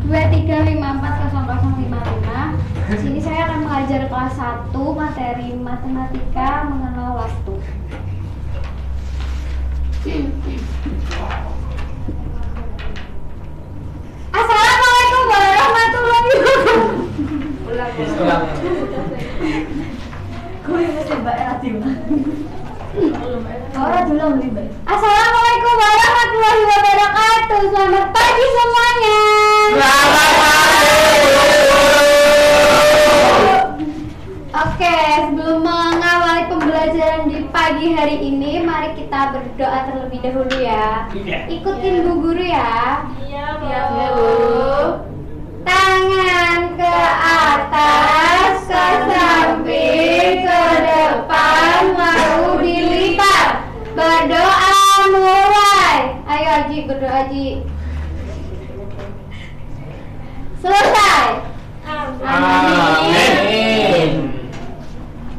23540055. Di sini saya akan mengajar kelas 1 materi matematika mengenal waktu. Assalamualaikum warahmatullahi wabarakatuh. Assalamualaikum warahmatullahi wabarakatuh. Selamat pagi semuanya. Oke, sebelum mengawali pembelajaran di pagi hari ini, mari kita berdoa terlebih dahulu ya. Ikutin Bu Guru ya. Iya, Bu. Tangan ke atas, ke samping, ke depan, lalu dilipat. Berdoa mulai. Ayo Aji, berdoa Aji. Selesai. Amin.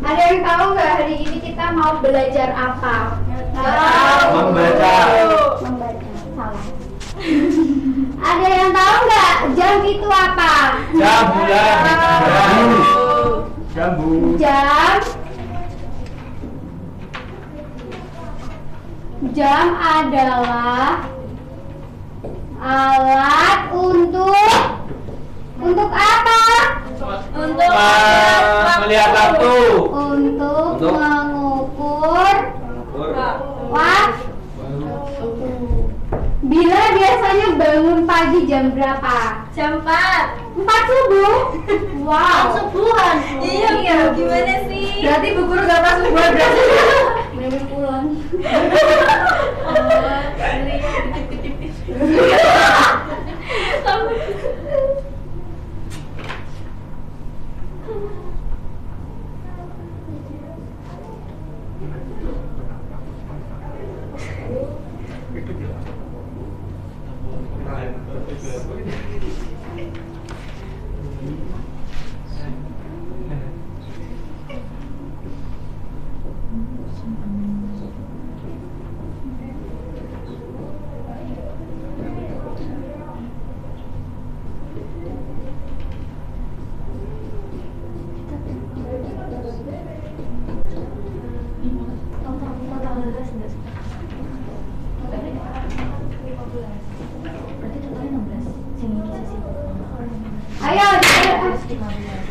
Ada yang tahu nggak hari ini kita mau belajar apa? Membaca. Salah. Ada yang tahu nggak jam itu apa? Jam bulan. Jam adalah alat untuk apa? Untuk melihat waktu. Untuk mengukur waktu. Bila biasanya bangun pagi jam berapa? Jam 4 subuh? Wow. subuhan. Iya, gimana sih? Berarti Bu Guru gak pas subuhan berarti. Bener pulang.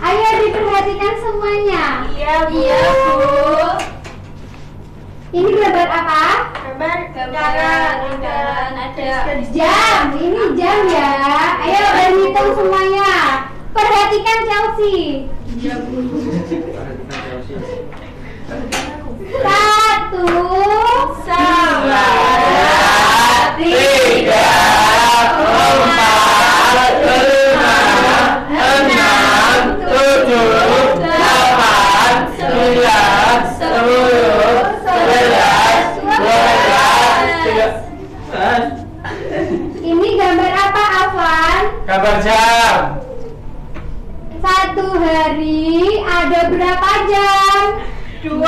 Ayo diperhatikan semuanya. Iya, Bu. Ini gambar apa? Gambaran ada Jam. Ini jam ya. Ayo berhitung semuanya. Perhatikan Chelsea. Iya, Bu. 1, 2, 3, 4, 5, 6, 7, 8, 9, 10, 11, 12. Ini gambar apa, Afwan? Gambar jam. Satu hari ada berapa jam? 2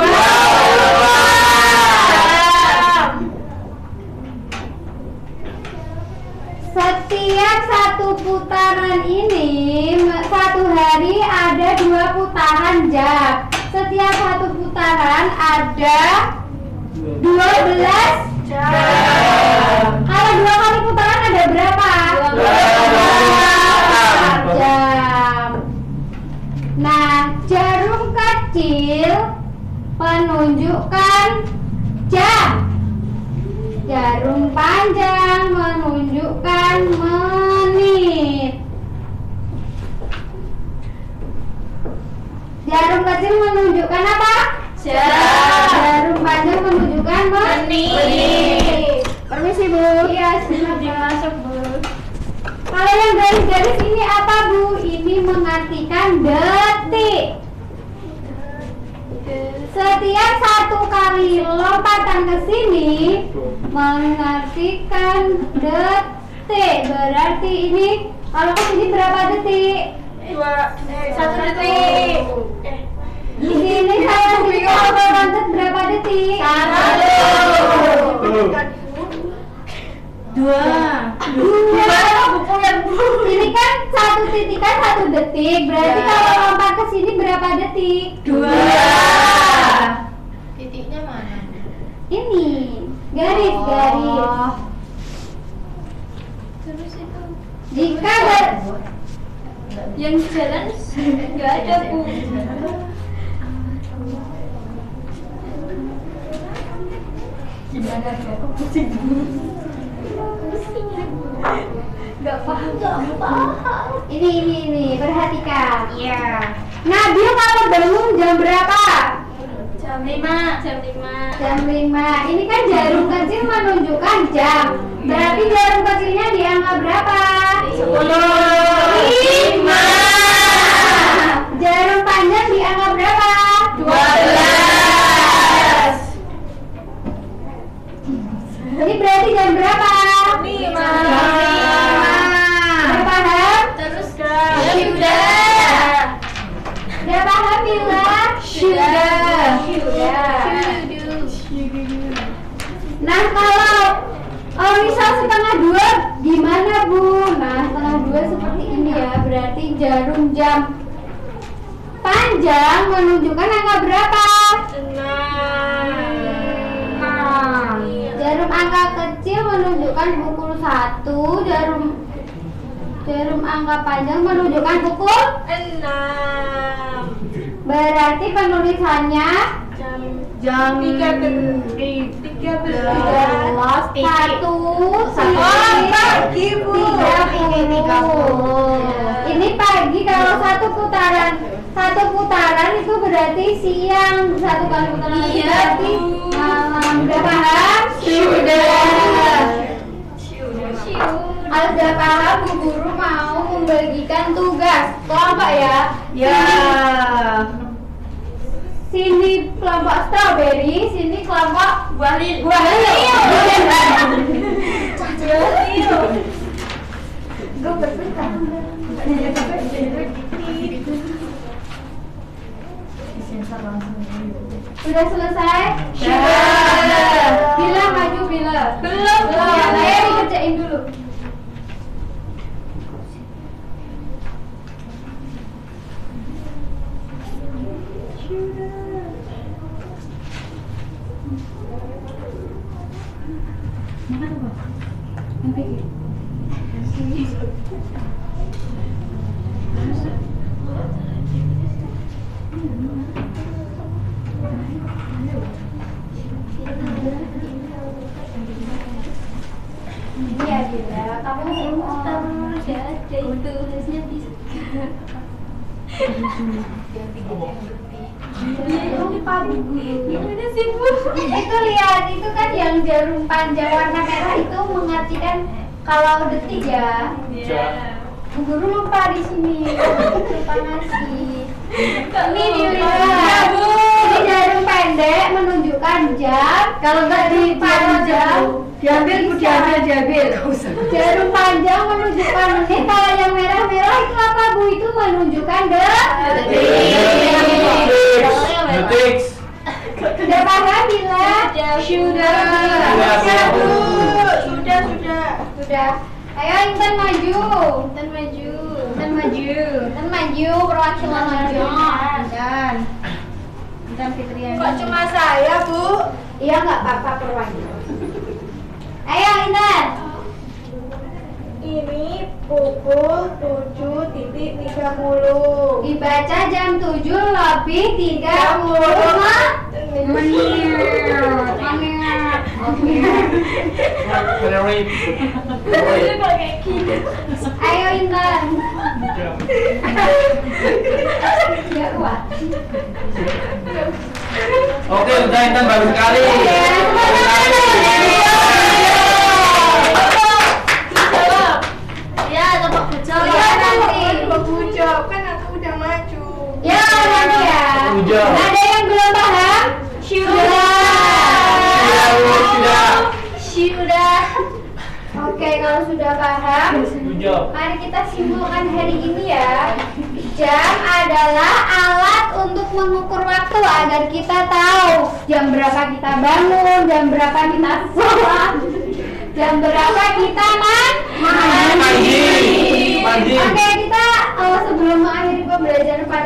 Setiap satu putaran ini, satu hari ada 2 putaran jam. Setiap satu putaran ada 12 jam. Kalau 2 kali putaran ada berapa? 12 jam. Nah, jarum kecil menunjukkan jam. Jarum panjang menunjukkan menit. Jarum kecil menunjukkan apa? Jam. Jarum panjang menunjukkan Menit. Permisi Bu. Iya, silakan. Dimasuk, Bu. Kalau yang garis-garis ini apa Bu? Ini mengartikan detik. Setiap satu kali lompatan ke sini mengartikan detik. Berarti ini kalau ke sini berapa detik? 1 detik. Di sini saya loncat berapa detik? 1. 2. Dua. Buku yang kan 1 detik. Berarti Ya. kalau lompat ke sini berapa detik? 2. Titiknya mana? Ini garis. Terus itu Jika Yang jalan nggak ada, Bu. Gimana ya? Aku pusing. Nggak paham. ini perhatikan. Iya. Nabil kalau bangun jam berapa? Jam 5. Jam 5. Jam 5. Ini kan jarum kecil menunjukkan jam. Berarti jarum kecilnya di angka berapa? 5. Jarum panjang di angka berapa? 12. Ini berarti jam berapa? 5. Udah paham? Terus sudah. Udah paham Bila? Sudah. Nah kalau misal 1:30 gimana Bu? Nah 1:30 seperti ini ya. Berarti jarum jam panjang menunjukkan angka berapa? 6. Jarum angka kecil menunjukkan pukul 1. Jarum angka panjang menunjukkan pukul. 6. Berarti penulisannya Jam 13. 1 pagi, Bu. 30. Ini pagi. Kalau satu putaran itu berarti siang. 1 kali putaran itu Iya, berarti Bu. malam. Udah paham? Kalau sudah paham, Bu Guru mau membagikan tugas kelompok ya. Ya. Sini kelompok strawberry, sini kelompok Buah Sudah selesai? Sudah. Bila maju Bila. Belum. Saya dikerjain dulu. Ini ya Bila, kamu tulisnya bisa. Gimana sih, Bu? Itu lihat, itu kan yang jarum panjang warna merah itu mengartikan kalau detik ya. Bu Guru lupa di sini. Lupa ngasih. Ini dilihat. Ini jarum pendek menunjukkan jam. Kalau nggak di jam, Diambil. jarum panjang menunjukkan menit. Kalau yang merah-merah itu apa Bu? Itu menunjukkan Detik. Sudah paham Bila? Sudah. Sudah. Ayo Intan maju. Intan maju. Perwakilan maju. Intan Fitriani. Kok cuma saya, Bu? Iya nggak apa-apa perwakilan. Ayo Intan. Ini pukul 7.30. Dibaca jam 7:30 menit. Oke. Ayo Intan. Ya kuat. Oke, udah Intan bagus sekali. Ya, tebak Oh, ya, nanti. kan aku udah maju. Ya nanti ya. Tujuh. Ada yang belum paham? Sudah. Oke, kalau sudah paham, mari kita simpulkan hari ini ya. Jam adalah alat untuk mengukur waktu agar kita tahu jam berapa kita bangun, jam berapa kita sholat, jam berapa kita mandi. Mandi. Oke, kita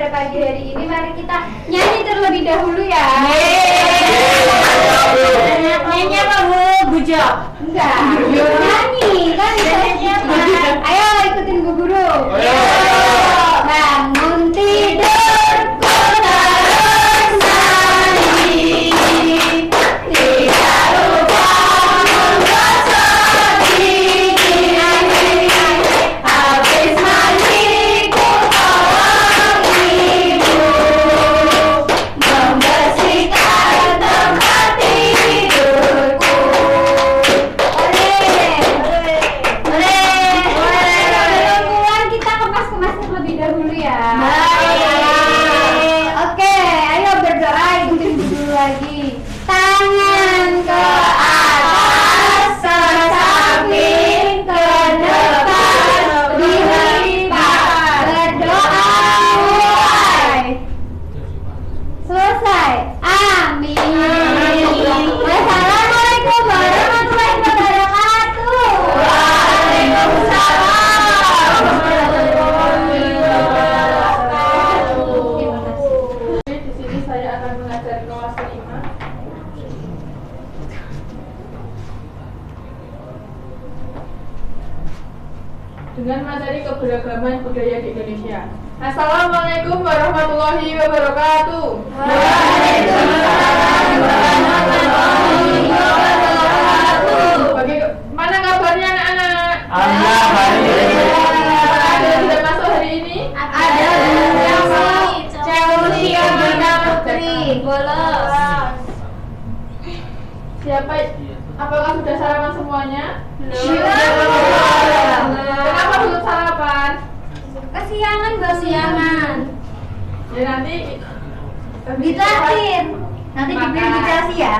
pada pagi hari ini, mari kita nyanyi terlebih dahulu ya. Nyanyi apa Bu? Bujok? Enggak, nyanyi kan bisa. Ayo ikutin Bu Guru. Bangun tidur terus mandi, tidak lupa menggosok gigi. Habis mandi ku tolong ibu membersihkan tempat tidurku. Sebelum pulang kita kemas-kemas terlebih dahulu ya. Oke, ayo berdoa, ikutin dulu lagi. Tangan ke atas, samping ke depan, dilipat. Berdoa mulai. Selesai. Amin. Wassalamualaikum warahmatullahi wabarakatuh. Waalaikumsalam warahmatullahi wabarakatuh. Di sini saya akan mengajari kelas 5. Dengan materi keberagaman budaya di Indonesia. Assalamualaikum warahmatullahi wabarakatuh. Waalaikumsalam warahmatullahi wabarakatuh. Bagaimana kabarnya anak-anak? Ada yang sudah masuk hari ini? Ada Chelsea Abina Putri bolos. Siapa? Apakah sudah sarapan semuanya? Belum. Kenapa belum sarapan? Kesiangan, kesiangan. Ya nanti Ditraktir. Nanti dibeli di Chelsea ya.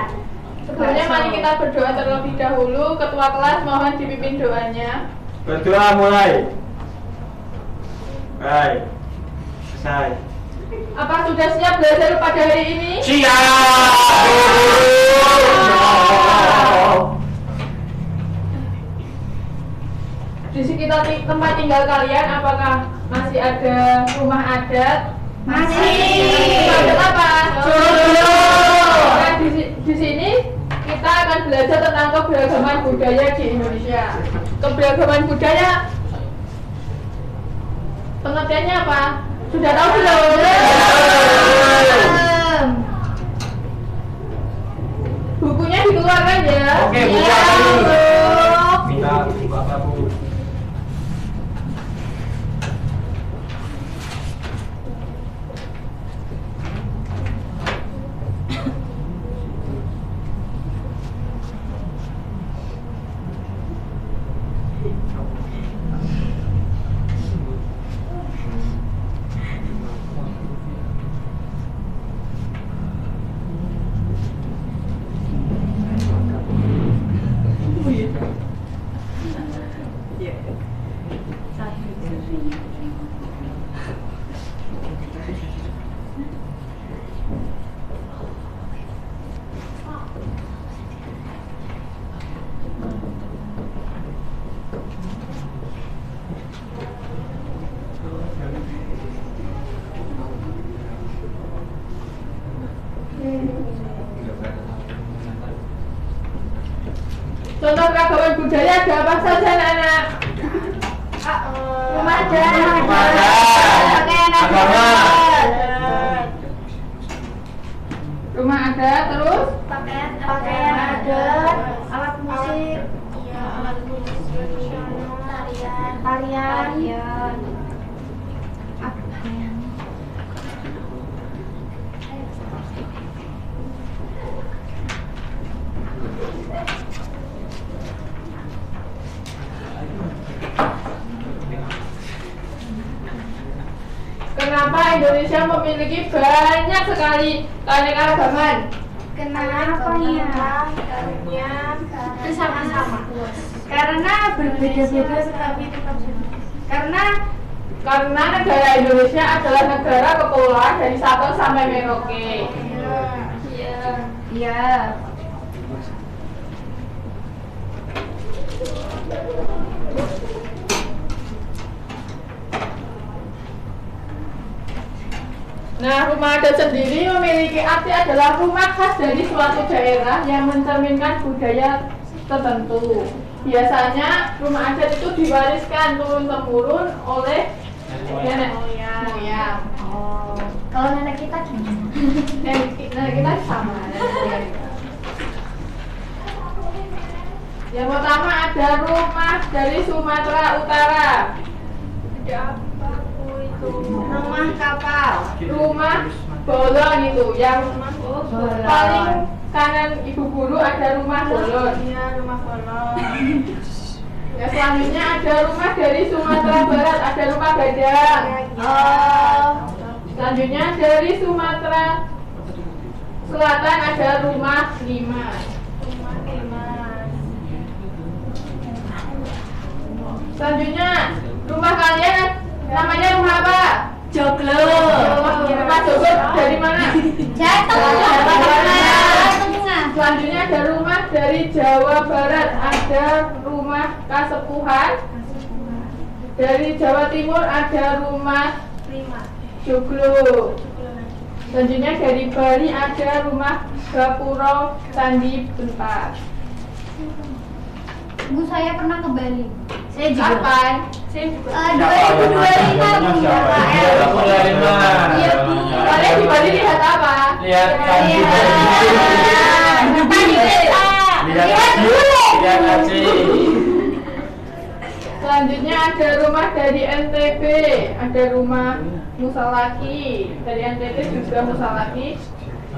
Sebelumnya mari kita berdoa terlebih dahulu. Ketua kelas mohon dipimpin doanya. Berdoa mulai. Baik. Selesai. Apa sudah siap belajar pada hari ini? Di sekitar tempat tinggal kalian, apakah masih ada rumah adat? Masih. Rumah adat apa? Nah, di sini kita akan belajar tentang keberagaman budaya di Indonesia. Keberagaman budaya pengertiannya apa? Sudah tahu belum? Bukunya dikeluarkan ya. Oke, buka Ya, dulu. Bu. Kita buka apa Bu? Contoh keragaman budaya ada apa saja anak-anak? Rumah adat. Pakaian agama. Rumah adat, terus Pakaian adat, alat musik, alat musik, tarian. kenapa Indonesia memiliki banyak sekali keanekaragaman? Kenapa ya? Bersama-sama. Karena berbeda-beda tetapi tetap satu. Karena negara Indonesia adalah negara kepulauan dari Sabang sampai Merauke. Iya. Nah, rumah adat sendiri memiliki arti adalah rumah khas dari suatu daerah yang mencerminkan budaya tertentu. Biasanya rumah adat itu diwariskan turun-temurun oleh nenek moyang. Oh, kalau nenek kita gimana? Nenek kita sama. Nenek moyang kita. Yang pertama ada rumah dari Sumatera Utara. Rumah kapal. Rumah bolon itu yang paling kanan ibu guru ada rumah bolon. Iya, rumah kolong. Ya, selanjutnya ada rumah dari Sumatera Barat, ada rumah gadang. Oh. Selanjutnya dari Sumatera Selatan ada rumah limas. Selanjutnya rumah kalian namanya rumah apa? Joglo. Rumah joglo dari mana? Jatuh. Selanjutnya ada rumah dari Jawa Barat, ada rumah Kasepuhan. Dari Jawa Timur ada rumah Joglo. Selanjutnya dari Bali ada rumah Gapuro Candi Bentar. Bu, saya pernah ke Bali. Saya juga. Kapan? 2025 Bu. Iya Bu. Kalian di Bali lihat apa? Lihat Candi Lihat Aceh. Selanjutnya ada rumah dari NTB, ada rumah Musalaki. Dari NTB juga Musalaki.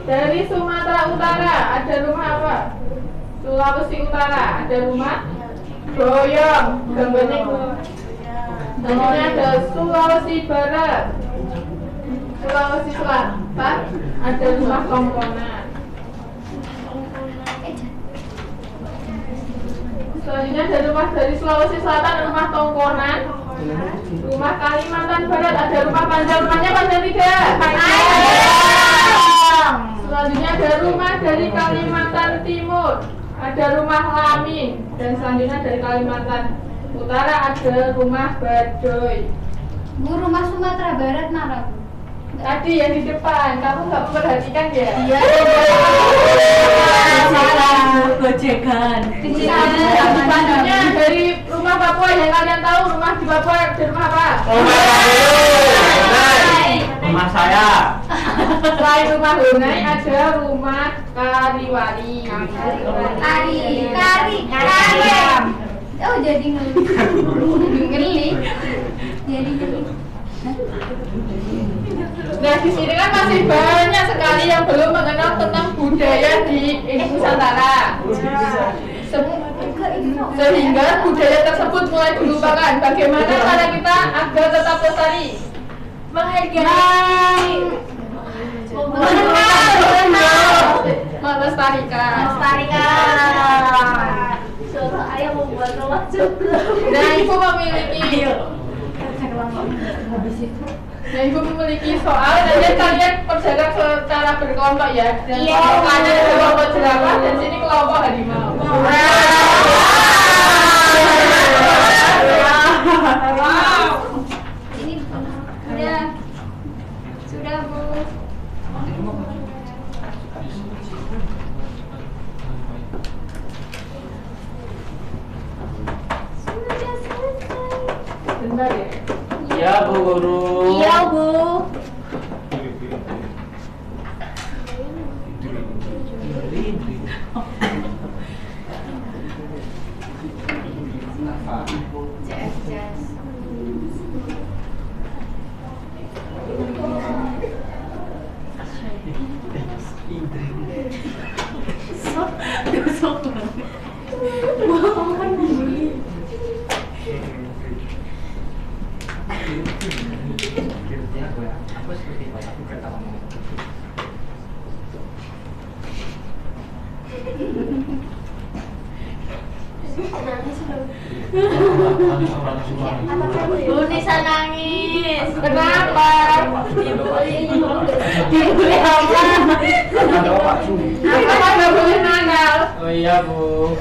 Dari Sumatera Utara ada rumah apa? Sulawesi Utara ada rumah Boyong, gambarnya Bu. Selanjutnya ada Sulawesi Barat. Sulawesi Selatan ada rumah Kongkonan. Selanjutnya ada rumah dari Sulawesi Selatan, rumah Tongkonan. Rumah Kalimantan Barat ada rumah Panjang, rumahnya Panjang 3. Selanjutnya ada rumah dari Kalimantan Timur, ada rumah Lamin. Dan selanjutnya dari Kalimantan Utara ada rumah Badoy. Bu, rumah Sumatera Barat mana Bu? Tadi yang di depan, kamu nggak memperhatikan ya? Iya. Gojekan. Selanjutnya dari rumah Papua yang kalian tahu, rumah di Papua ada rumah apa? Rumah saya. Selain rumah Hunai ada rumah Kariwari. Kari. Oh, jadi ngeli. Jadi ngeli. Nah, di sini kan masih banyak sekali yang belum mengenal tentang budaya di Nusantara. Sehingga budaya tersebut mulai dilupakan. Bagaimana cara kita agar tetap lestari? Menghargai. Melestarikan. Suruh ayah membuat rumah juga. Nah, ibu memiliki ibu memiliki soal, dan kalian kerjakan secara berkelompok ya. Dan Iya. kelompok kanan kelompok jerapah, dan sini kelompok harimau. Wow. Ini sudah Bu. Sudah selesai. Bentar ya. Ya Bu Guru. Iya Bu. Bu Nisa nangis. Kenapa? Dibeli apa? Kenapa nggak boleh nakal? Oh iya Bu.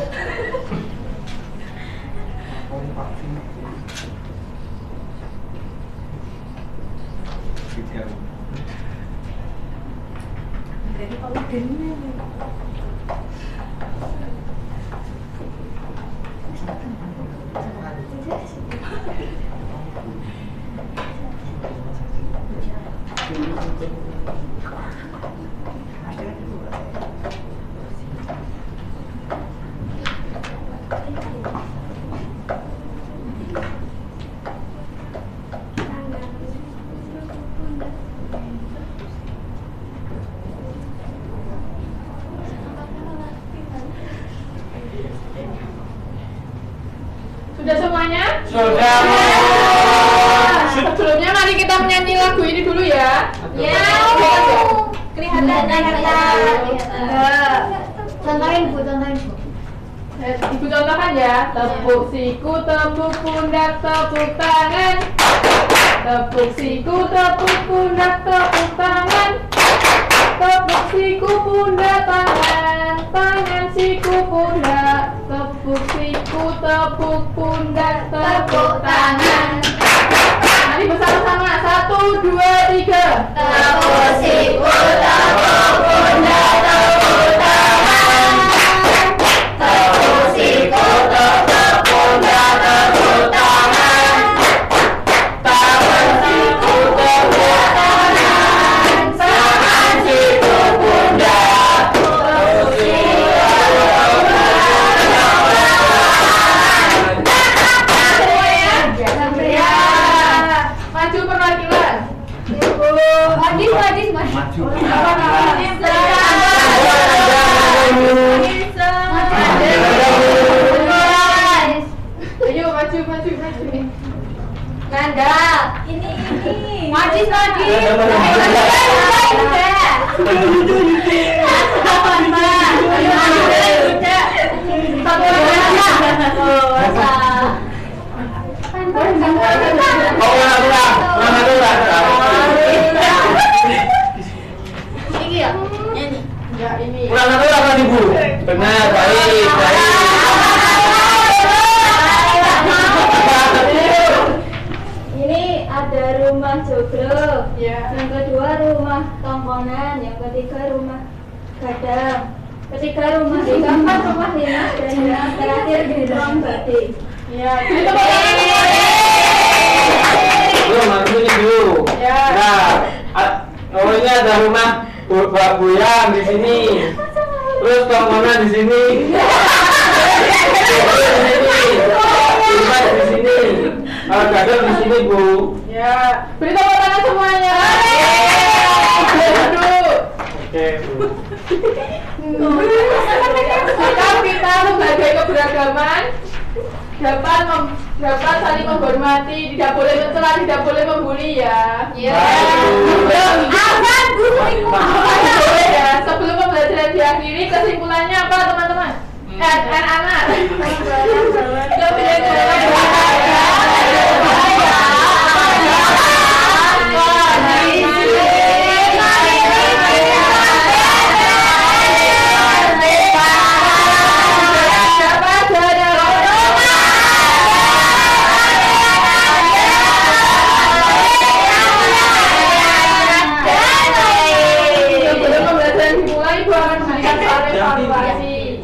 Sudah semuanya? Sudah. Sebelumnya mari kita menyanyi lagu ini dulu ya. Ya. Kelihatan. Contohin Bu, contohin Bu. Ibu contohkan ya. Tepuk siku, tepuk pundak, tepuk tangan. Tepuk siku, tepuk pundak, tepuk tangan. Tepuk siku, pundak, tangan. Tangan siku, pundak. Tepuk siku, tepuk pundak, tepuk tangan. Mari bersama-sama. 1, 2, 3. Tepuk siku, tepuk pundak, tepuk tangan. Tepuk siku, tepuk pundak, tepuk tangan. Tangan siku, tepuk tangan. Tangan siku, pundak. Tepuk siku, Ya. Maju perwakilan. Maju. Ayo maju. Nanda. Ini. Majis lagi. Ini ya. Nyanyi. Ya ini. Kurang satu apa Ibu? Benar, baik. Ini ada rumah joglo. Ya. Yang kedua rumah tongkonan, yang ketiga rumah gadang, ketiga rumah tiga, empat rumah lima, dan yang terakhir di ruang batik. Ya. Ini tepuk tangan. Belum, maju ini dulu. Ya. Nah, ini ada rumah Mbak Buyang di sini. Terus tongkonan di sini. Rumah di sini. Gadang di sini, Bu. Ya. Beri tepuk tangan semuanya. Duduk. Oke, Bu. Kita sebagai keberagaman dapat saling menghormati, tidak boleh mencela, tidak boleh membuli ya. Ya. Aman, guru ya. Sebelum pembelajaran diakhiri, kesimpulannya apa teman-teman? Anak. Sebelum pembelajaran dimulai, Ibu akan memberikan soal evaluasi.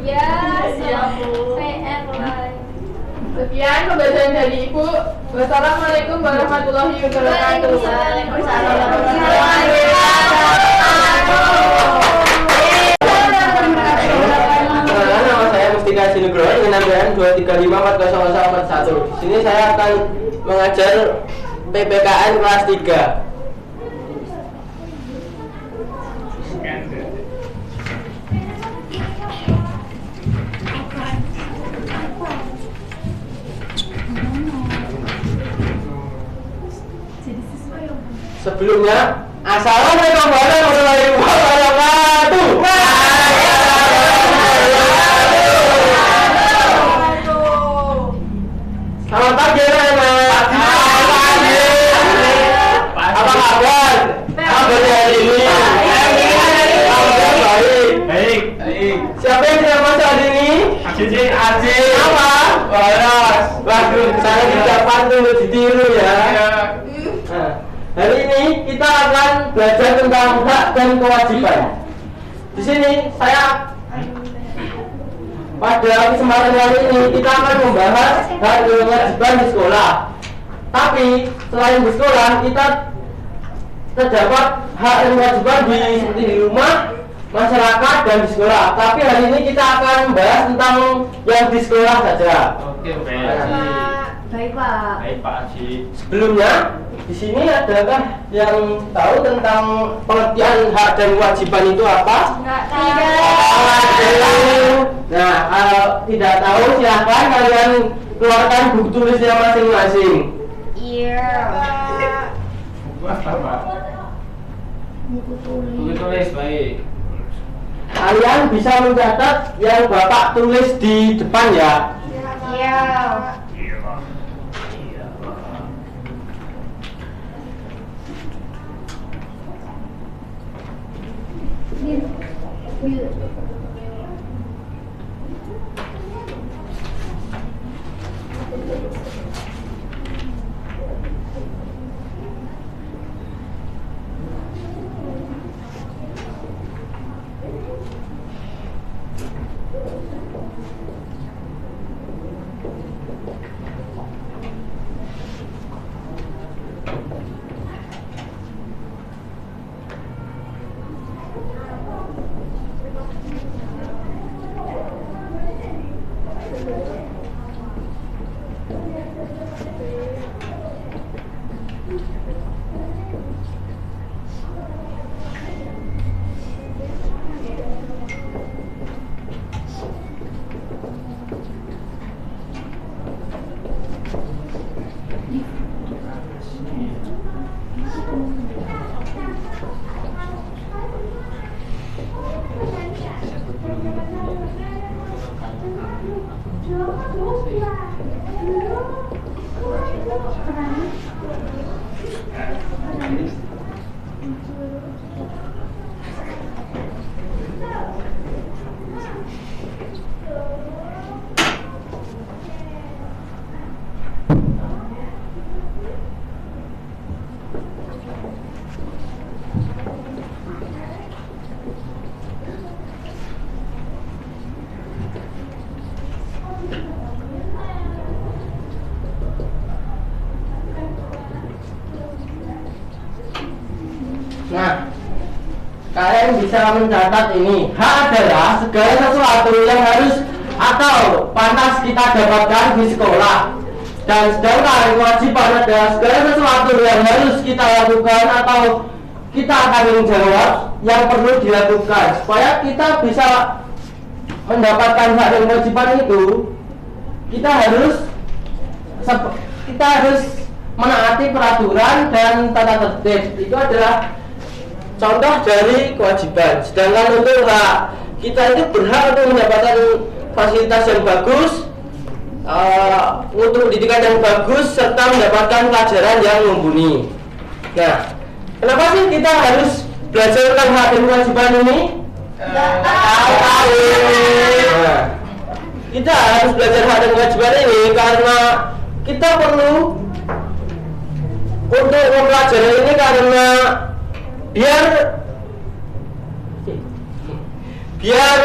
Ya, siap PR lain. Sekian pembelajaran dari Ibu. Wassalamualaikum warahmatullahi wabarakatuh. Nama saya Mustika Sinugroho dengan nambahan 235404141. Di sini saya akan mengajar PPKN kelas 3. Sebelumnya, assalamualaikum warahmatullahi wabarakatuh. Selamat pagi, anak-anak. Apa kabar? Kabar hari ini? Kabar baik. Siapa yang sudah masuk hari ini? Aceh. Apa? Waras. Waduh, saya tidak pantun ditiru ya. Nah, hari ini kita akan belajar tentang hak dan kewajiban. Di sini saya pada kesempatan kali ini kita akan membahas hak dan kewajiban di sekolah. Tapi selain di sekolah kita terdapat hak dan kewajiban seperti di rumah, masyarakat, dan di sekolah. Tapi hari ini kita akan membahas tentang yang di sekolah saja. Oke, baik. Baik Pak. Baik Pak Haji. Sebelumnya di sini adakah yang tahu tentang pengertian hak dan kewajiban itu apa? Enggak Nah, kalau tidak tahu silakan kalian keluarkan buku tulisnya masing-masing. Iya. Buku apa Pak? Buku Buku tulis. tulis, baik. Kalian bisa mencatat yang Bapak tulis di depan ya. Iya. Nah, kalian bisa mencatat ini. Hak adalah segala sesuatu yang harus atau pantas kita dapatkan di sekolah. Dan sedangkan kewajiban adalah segala sesuatu yang harus kita lakukan atau kita tanggung jawab yang perlu dilakukan. Supaya kita bisa mendapatkan hak dan kewajiban itu, kita harus menaati peraturan dan tata tertib. Itu adalah contoh dari kewajiban. Sedangkan untuk hak, kita itu berhak untuk mendapatkan fasilitas yang bagus, untuk pendidikan yang bagus, serta mendapatkan pelajaran yang mumpuni. Nah, kenapa sih kita harus belajar tentang hak dan kewajiban ini? Tahu. Nah, kita harus belajar hak dan kewajiban ini karena kita perlu untuk mempelajari ini karena biar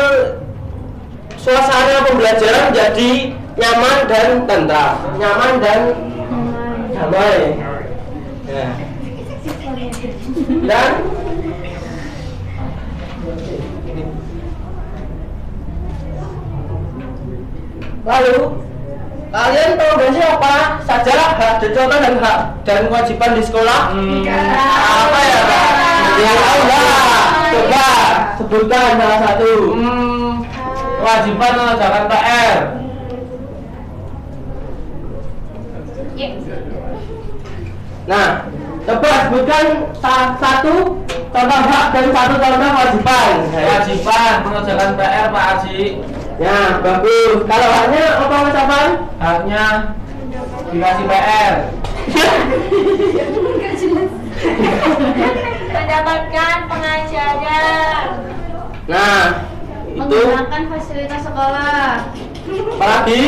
suasana pembelajaran menjadi nyaman dan tentram, nyaman dan damai. Ya. Dan lalu kalian tahu gak sih apa sajalah hak dan contoh dan hak dan kewajiban di sekolah? Apa ya? Ya tahu lah. Coba sebutkan salah satu. Kewajiban mengerjakan PR. Nah, coba sebutkan satu contoh hak dan satu contoh kewajiban. Kewajiban mengerjakan PR Pak Haji. Ya, bagus. Kalau haknya apa Mas Afan? Haknya dikasih PR. Mendapatkan pengajaran. Nah, itu Menggunakan fasilitas sekolah. apalagi?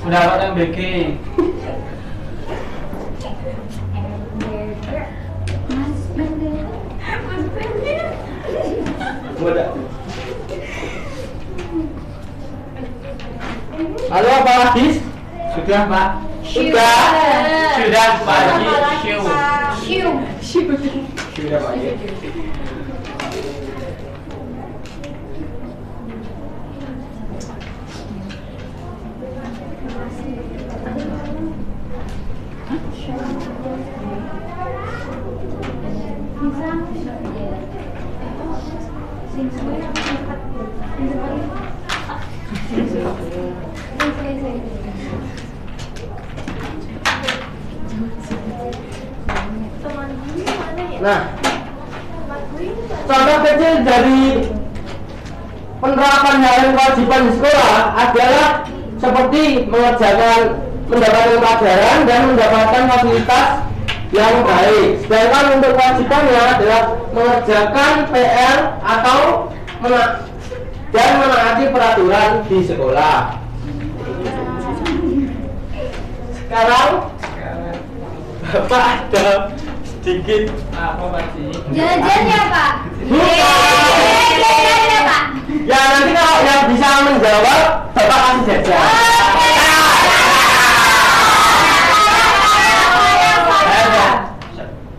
Mendapatkan BG. Mas, Lalu apa lagi? Sudah Pak. Sudah. Sudah Pak Haji. Sudah Pak Haji. Nah, contoh kecil dari penerapan hal yang kewajiban di sekolah adalah seperti mendapatkan pelajaran dan mendapatkan fasilitas yang baik. Sedangkan untuk kewajibannya adalah mengerjakan PR atau dan menaati peraturan di sekolah. Sekarang Bapak ada sedikit Apa Pak Haji? Jajan ya Pak. Jajan ya Pak. ya, nanti kalau yang bisa menjawab Bapak kasih jajan.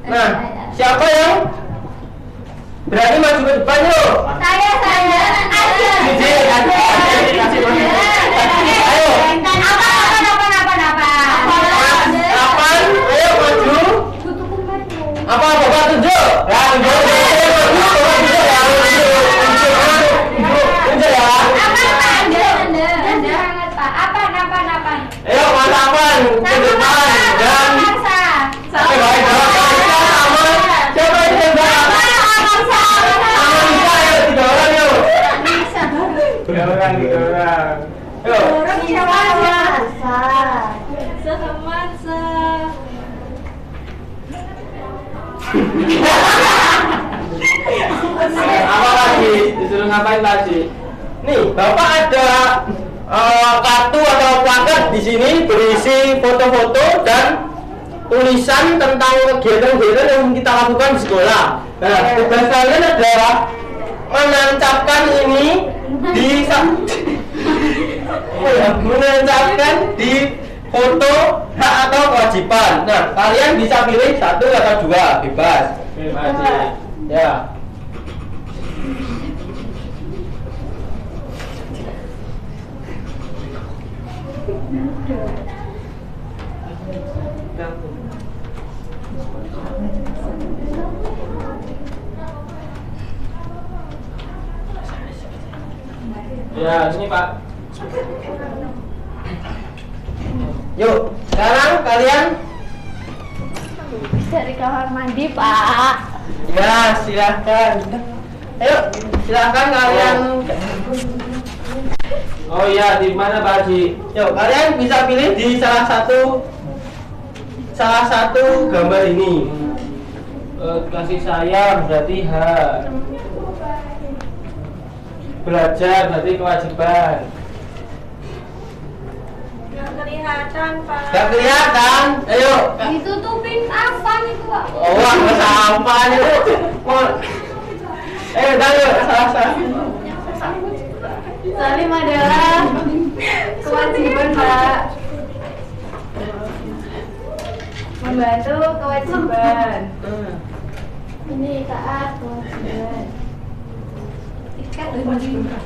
Nah, siapa yang berani maju ke depan yuk? Saya Ayo. Kapan? Ayo maju. Apa Bapak tunjuk? Ya, tunjuk. Tunjuk ya. Ayo mantapkan ke depan dan oke, baik. Siapa yang tembak? Amanisa, ayo 3 orang yuk. 3 orang, 3 orang. Yuk. Apa lagi? Disuruh ngapain Pak Haji? Nih, Bapak ada kartu atau plakat di sini berisi foto-foto dan tulisan tentang kegiatan-kegiatan yang kita lakukan di sekolah. Nah, tugas kalian adalah menancapkan ini di menancapkan di foto hak atau kewajiban. Nah, kalian bisa pilih 1 atau 2, bebas. Oke Pak Haji. Ya. Ya, sini Pak. Yuk, sekarang kalian Dari kamar mandi Pak. ya silahkan. Ayo, silahkan kalian. Oh iya, di mana Pak Haji? Yuk, kalian bisa pilih di salah satu gambar ini. Kasih sayang berarti H. Belajar berarti kewajiban. Nggak kelihatan, Pak. Gak kelihatan. Ayo. Ditutupin apa itu Pak? Oh, nggak sampah itu. Ayo, salah. Salim adalah kewajiban Pak. Membantu kewajiban. Ini taat kewajiban. Ikat kewajiban.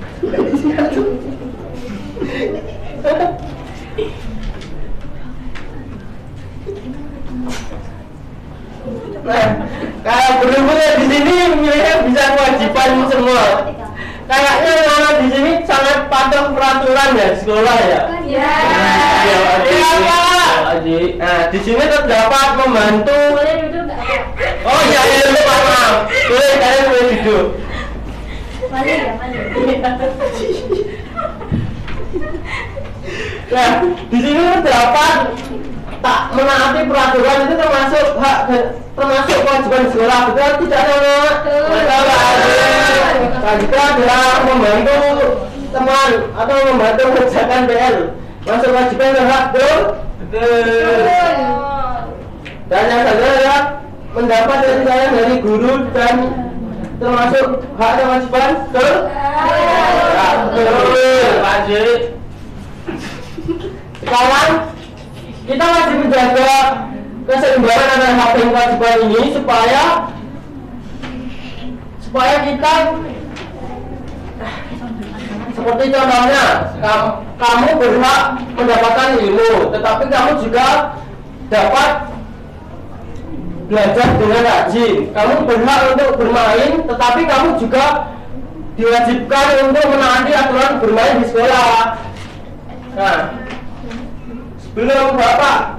Nah, kalau bener-bener di sini milihnya bisa kewajiban semua. Kayaknya orang di sini sangat patuh peraturan ya sekolah ya. Ya. Iya Pak. Haji. Nah, di sini terdapat membantu. Boleh duduk nggak Pak? Oh iya, lupa maaf. Boleh, kalian boleh duduk. Mali ya, mali. Nah, di sini terdapat tak menaati peraturan itu termasuk hak termasuk kewajiban sekolah, betul tidak Nona? Kita adalah membantu teman atau membantu mengerjakan PR, masuk kewajiban dan hak, betul? Dan yang kedua adalah mendapat kasih sayang dari guru dan termasuk hak dan kewajiban, betul? Ya, betul. Pak Haji. Sekarang kita masih menjaga keseimbangan antara hak dan kewajiban ini supaya kita seperti contohnya kamu berhak mendapatkan ilmu, tetapi kamu juga dapat belajar dengan rajin. Kamu berhak untuk bermain, tetapi kamu juga diwajibkan untuk menaati aturan bermain di sekolah. Nah, sebelum Bapak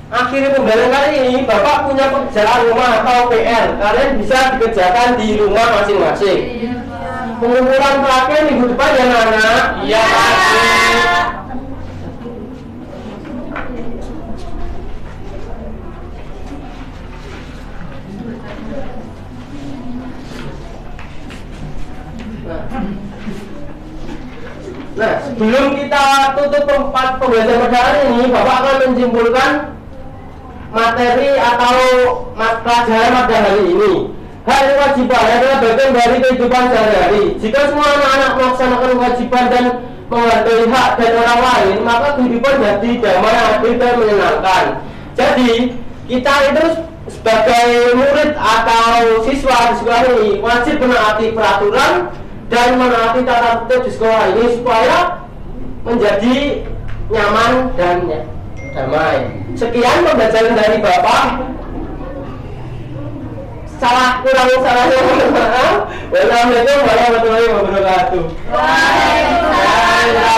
akhiri pembelajaran kali ini, Bapak punya pekerjaan rumah atau PR. Kalian bisa dikerjakan di rumah masing-masing. Pengumpulan terakhir minggu depan ya anak-anak. Iya. Nah, sebelum kita tutup tempat pembelajaran pada hari ini, Bapak akan menyimpulkan materi atau pelajaran pada hari ini. Hal kewajiban adalah bagian dari kehidupan sehari-hari. Jika semua anak-anak melaksanakan kewajiban dan menghargai hak dan orang lain, maka kehidupan jadi damai, adil dan menyenangkan. Jadi, kita itu sebagai murid atau siswa di sekolah ini wajib menaati peraturan dan menaati tata tertib di sekolah ini supaya menjadi nyaman dan damai. Sekian pembelajaran dari Bapak. Salahnya mohon maaf. Wassalamualaikum warahmatullahi wabarakatuh. Waalaikumsalam.